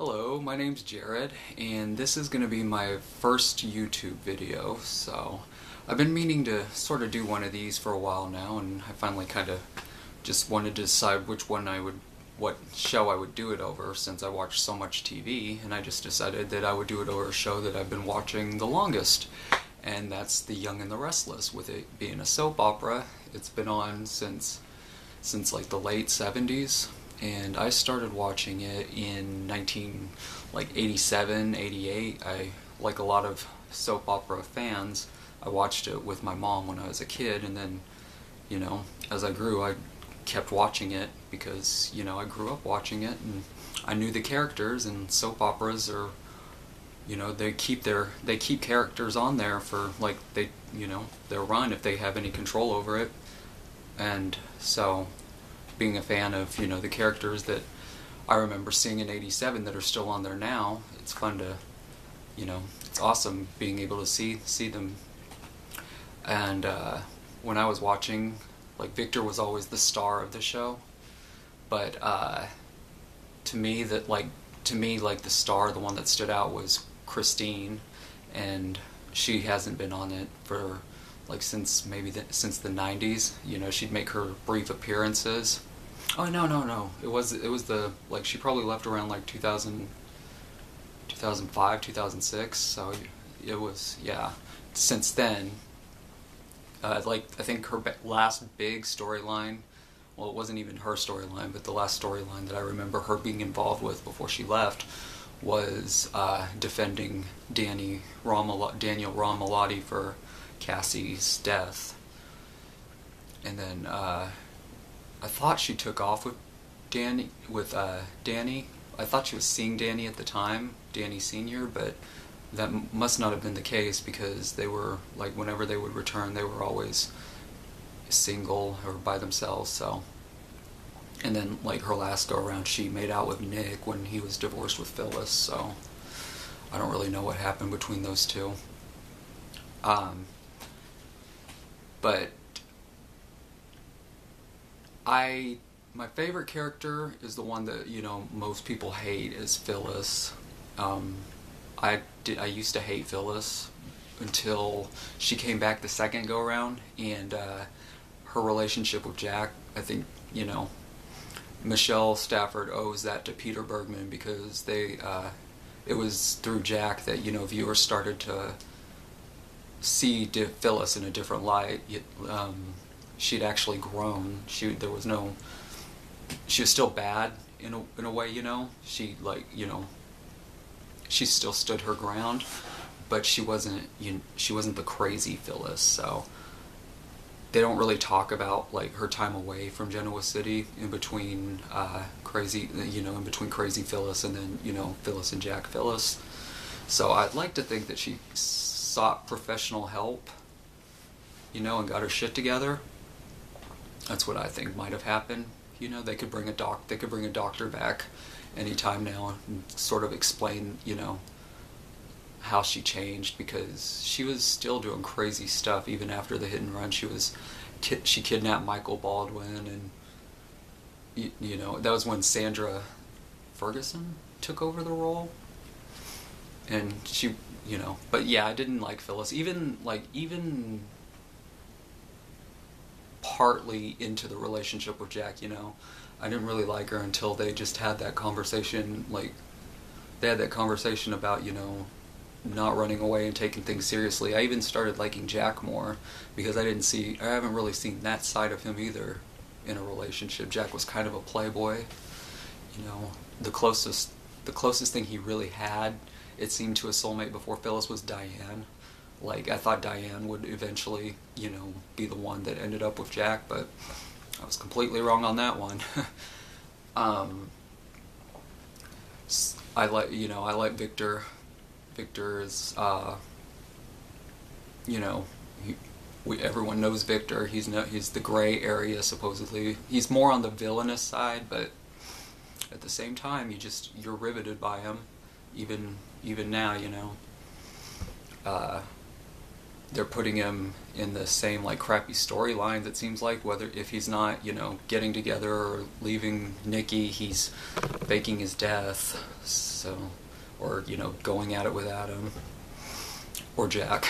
Hello, my name's Jared, and this is going to be my first YouTube video, so I've been meaning to sort of do one of these for a while now, and I finally kind of just wanted to decide what show I would do it over, since I watch so much TV, and I just decided that I would do it over a show that I've been watching the longest, and that's The Young and the Restless. With it being a soap opera, it's been on since like the late 70s. And I started watching it in 87, 88. Like a lot of soap opera fans, I watched it with my mom when I was a kid, and then, as I grew, I kept watching it because, I grew up watching it, and I knew the characters, and soap operas are, they keep characters on there for, their run if they have any control over it. And so, being a fan of, the characters that I remember seeing in 87 that are still on there now, it's fun to, it's awesome being able to see them. And when I was watching, Victor was always the star of the show, but to me, the star, the one that stood out was Christine, and she hasn't been on it for since the 90s. She'd make her brief appearances. Oh, no. It was the, she probably left around 2005, 2006, so it was, yeah. Since then, I think her last big storyline, well, it wasn't even her storyline, but the last storyline that I remember her being involved with before she left was defending Daniel Romalotti for Cassie's death. And then I thought she took off with Danny. I thought she was seeing Danny at the time, Danny Sr., but that must not have been the case, because they were, whenever they would return, they were always single or by themselves. So, and then her last go around, she made out with Nick when he was divorced with Phyllis. So I don't really know what happened between those two. But my favorite character is the one that, most people hate, is Phyllis. I used to hate Phyllis until she came back the second go around, and her relationship with Jack, I think, Michelle Stafford owes that to Peter Bergman, because it was through Jack that, viewers started to see Phyllis in a different light. She'd actually grown. She was still bad in a way, She she still stood her ground, but she wasn't the crazy Phyllis. So they don't really talk about her time away from Genoa City in between crazy Phyllis and then Phyllis and Jack Phyllis. So I'd like to think that she sought professional help, and got her shit together. That's what I think might have happened. They could bring a doctor back anytime now and sort of explain, how she changed, because she was still doing crazy stuff even after the hit and run. She kidnapped Michael Baldwin, and that was when Sandra Ferguson took over the role, and she, but yeah, I didn't like Phyllis, even partly into the relationship with Jack. I didn't really like her until they just had that conversation. They had that conversation about, not running away and taking things seriously. I even started liking Jack more, because I haven't really seen that side of him either in a relationship. Jack was kind of a playboy. The closest thing he really had, it seemed, to a soulmate before Phyllis was Diane. I thought Diane would eventually, be the one that ended up with Jack, but I was completely wrong on that one. I like Victor. Victor is, everyone knows Victor. He's the gray area, supposedly. He's more on the villainous side, but at the same time, you're riveted by him, even now, they're putting him in the same like crappy storylines, it seems like, whether if he's not, you know, getting together or leaving Nikki, he's faking his death, so, or, you know, going at it with Adam or Jack.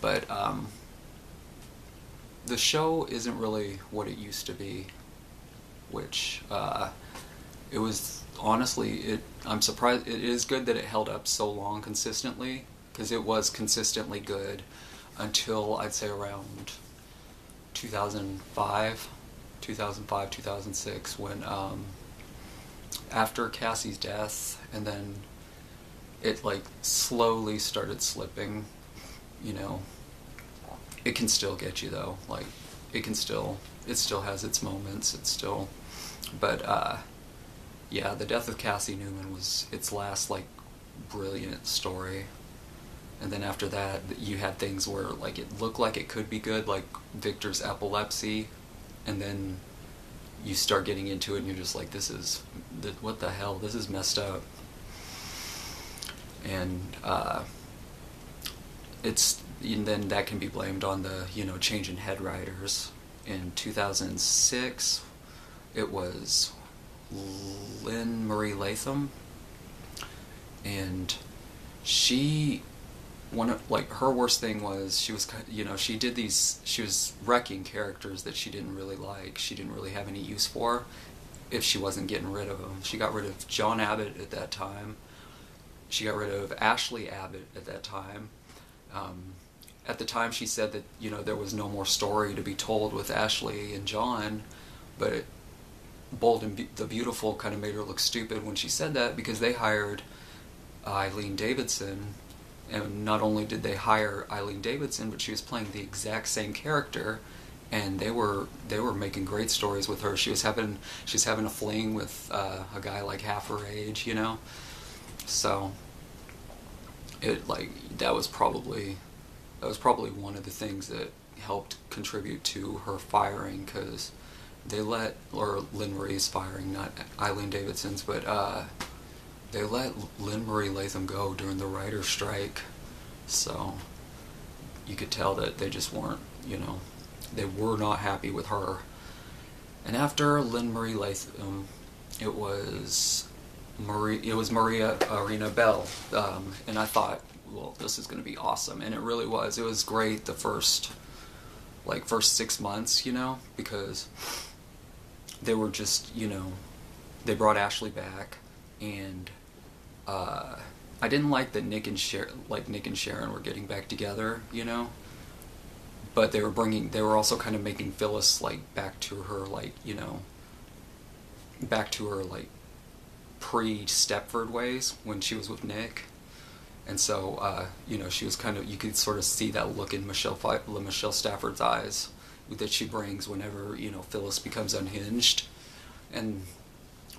But the show isn't really what it used to be, which it was honestly, I'm surprised. It is good that it held up so long consistently, because it was consistently good until I'd say around 2005, 2006, when after Cassie's death, and then it like slowly started slipping. You know, it can still get you though. Like it still has its moments. It's still, but yeah, the death of Cassie Newman was its last like brilliant story. And then after that, you had things where like it looked like it could be good, like Victor's epilepsy, and then you start getting into it and you're just like, what the hell, this is messed up. And and then that can be blamed on the, you know, change in head writers. In 2006, it was Lynn Marie Latham, and her worst thing was she was wrecking characters that she didn't really like. She didn't really have any use for if she wasn't getting rid of them. She got rid of John Abbott at that time. She got rid of Ashley Abbott at that time. At the time she said that, you know, there was no more story to be told with Ashley and John, but Bold and the Beautiful kind of made her look stupid when she said that, because they hired Eileen Davidson. And not only did they hire Eileen Davidson, but she was playing the exact same character, and they were making great stories with her. She was having a fling with a guy like half her age, you know. So that was probably one of the things that helped contribute to her firing, because Lynn Marie's firing, not Eileen Davidson's, but they let Lynn Marie Latham go during the writer's strike, so you could tell that they just weren't, you know, they were not happy with her. And after Lynn Marie Latham, it was Maria Arena Bell, and I thought, well, this is going to be awesome, and it really was. It was great the first 6 months, you know, because they were just, you know, they brought Ashley back, and I didn't like that Nick and Sharon were getting back together, you know, but they were also kind of making Phyllis back to her pre-Stepford ways when she was with Nick. And so, you know, she was you could sort of see that look in Michelle Stafford's eyes that she brings whenever, you know, Phyllis becomes unhinged. And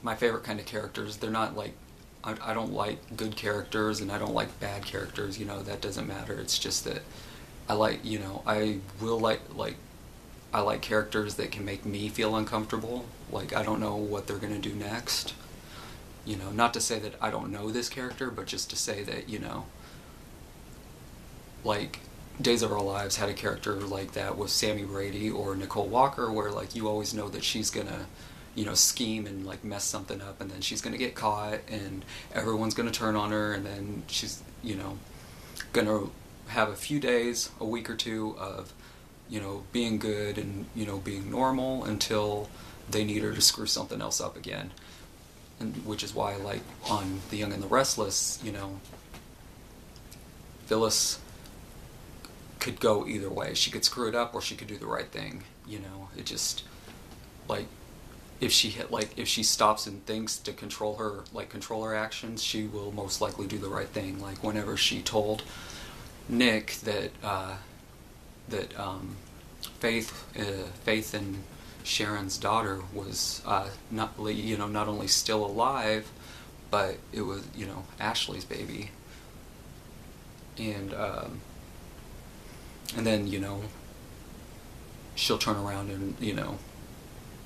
my favorite kind of characters, they're not I don't like good characters and I don't like bad characters, you know, that doesn't matter. It's just that I like characters that can make me feel uncomfortable. I don't know what they're going to do next. You know, not to say that I don't know this character, but just to say that, you know, Days of Our Lives had a character like that with Sammy Brady or Nicole Walker, where you always know that she's gonna, you know, scheme and mess something up, and then she's gonna get caught, and everyone's gonna turn on her, and then she's, you know, gonna have a few days, a week or two of, you know, being good and, you know, being normal until they need her to screw something else up again. And which is why, on The Young and the Restless, you know, Phyllis could go either way. She could screw it up, or she could do the right thing. You know, it just if she stops and thinks to control her actions, she will most likely do the right thing. Whenever she told Nick that Faith and Sharon's daughter was not only still alive, but it was, you know, Ashley's baby. And then, you know, she'll turn around and, you know,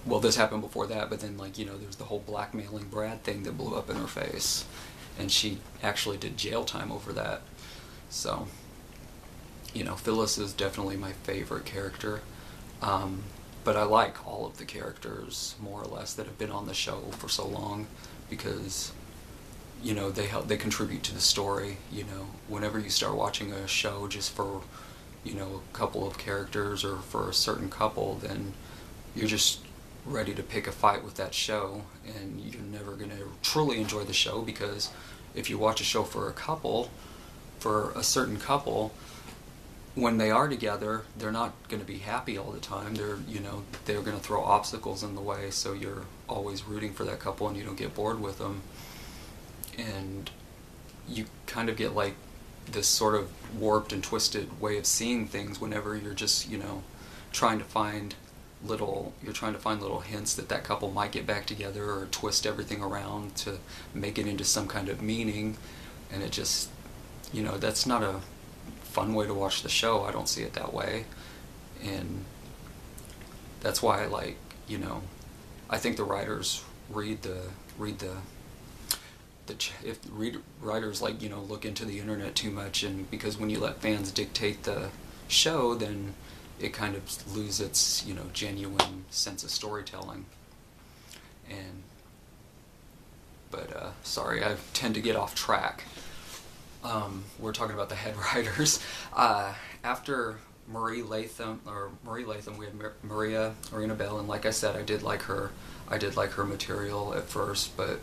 well, this happened before that, but then, you know, there's the whole blackmailing Brad thing that blew up in her face, and she actually did jail time over that. So You know, Phyllis is definitely my favorite character. Um, but I like all of the characters more or less that have been on the show for so long because you know they contribute to the story. You know, whenever you start watching a show just for you know a couple of characters or for a certain couple, then you're just ready to pick a fight with that show, and you're never going to truly enjoy the show because if you watch a show for a couple, for a certain couple, when they are together, they're not going to be happy all the time. They're going to throw obstacles in the way, so you're always rooting for that couple and you don't get bored with them. And you kind of get like this sort of warped and twisted way of seeing things whenever you're just, you know, trying to find little hints that that couple might get back together or twist everything around to make it into some kind of meaning. And it just, you know, that's not a fun way to watch the show. I don't see it that way. And that's why I like, you know, I think the writers writers like, you know, look into the internet too much, and because when you let fans dictate the show, then it kind of loses its, you know, genuine sense of storytelling. And sorry, I tend to get off track. We're talking about the head writers. After Marie Latham, we had Maria Arena Bell, and like I said, I did like her material at first, but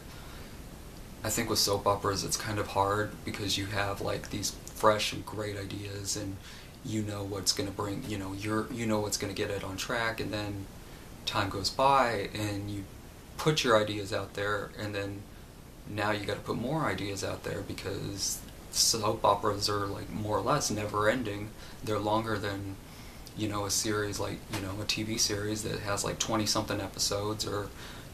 I think with soap operas it's kind of hard because you have like these fresh and great ideas, and you know what's going to bring, you know what's going to get it on track, and then time goes by and you put your ideas out there, and then now you got to put more ideas out there because soap operas are like more or less never ending. They're longer than, you know, a series like, you know, a TV series that has like 20 something episodes, or,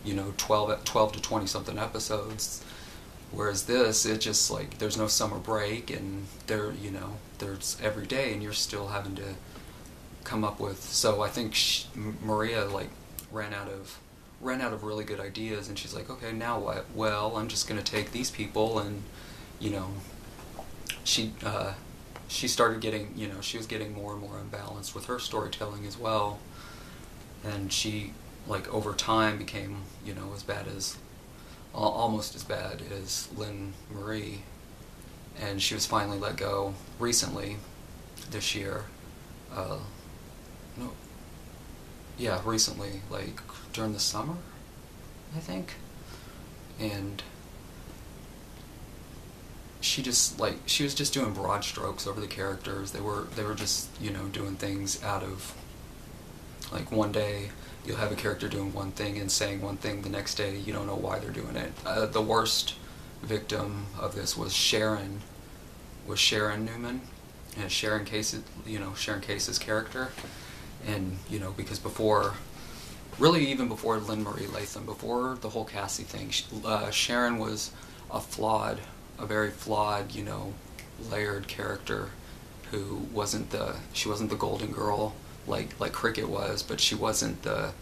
you know, 12 to 20 something episodes. Whereas this, it just like, there's no summer break, and there's every day, and you're still having to come up with. So I think Maria like ran out of really good ideas, and she's like, okay, now what? Well, I'm just gonna take these people, and you know, she started getting, you know, she was getting more and more unbalanced with her storytelling as well, and she like over time became, you know, as bad as almost as bad as Lynn Marie, and she was finally let go recently this year. No, yeah, recently, like during the summer, I think, and she was just doing broad strokes over the characters. They were just, you know, doing things out of, like, one day you'll have a character doing one thing and saying one thing, the next day you don't know why they're doing it. The worst victim of this was Sharon Newman, and Sharon Case's character. And, you know, because really even before Lynn Marie Latham, before the whole Cassie thing, Sharon was a very flawed, you know, layered character who wasn't the golden girl like Cricket was, but she wasn't the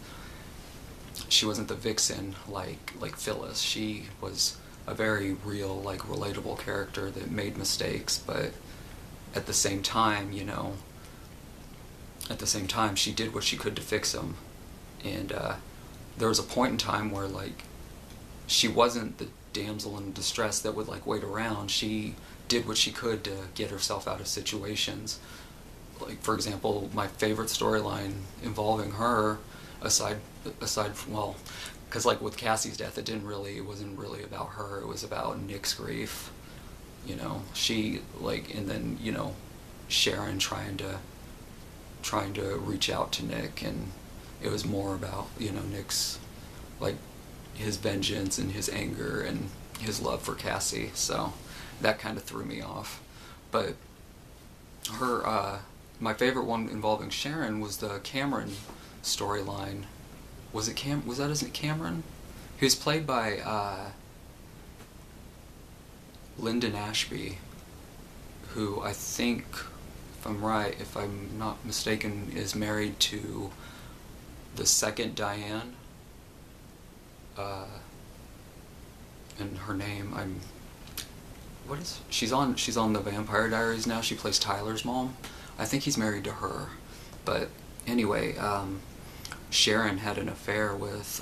vixen like Phyllis. She was a very real, like, relatable character that made mistakes, but at the same time, you know, she did what she could to fix them. And there was a point in time where, like, she wasn't the damsel in distress that would, like, wait around. She did what she could to get herself out of situations. Like, for example, my favorite storyline involving her, aside well, because, like, with Cassie's death, it wasn't really about her. It was about Nick's grief. You know, she, like, and then, you know, Sharon trying to reach out to Nick, and it was more about, you know, Nick's, like, his vengeance and his anger and his love for Cassie. So that kind of threw me off. But my favorite one involving Sharon was the Cameron storyline. Was that his name, Cameron? He was played by Lyndon Ashby, who I think, if I'm not mistaken, is married to the second Diane. And her name, she's on the Vampire Diaries now. She plays Tyler's mom. I think he's married to her. But anyway, Sharon had an affair with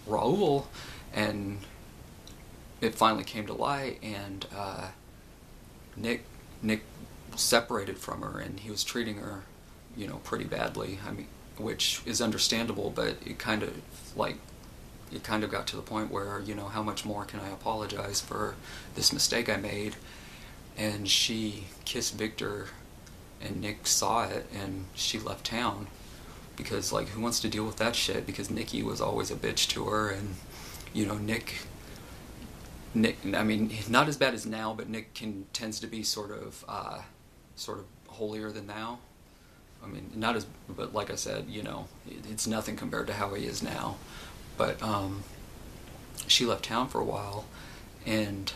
Raul, and it finally came to light, and Nick separated from her, and he was treating her, you know, pretty badly. I mean, which is understandable, but it kind of got to the point where, you know, how much more can I apologize for this mistake I made? And she kissed Victor, and Nick saw it, and she left town. Because, like, who wants to deal with that shit? Because Nikki was always a bitch to her, and, you know, Nick, I mean, not as bad as now, but Nick tends to be sort of holier than thou. I mean, not as, but like I said, you know, it's nothing compared to how he is now. But she left town for a while, and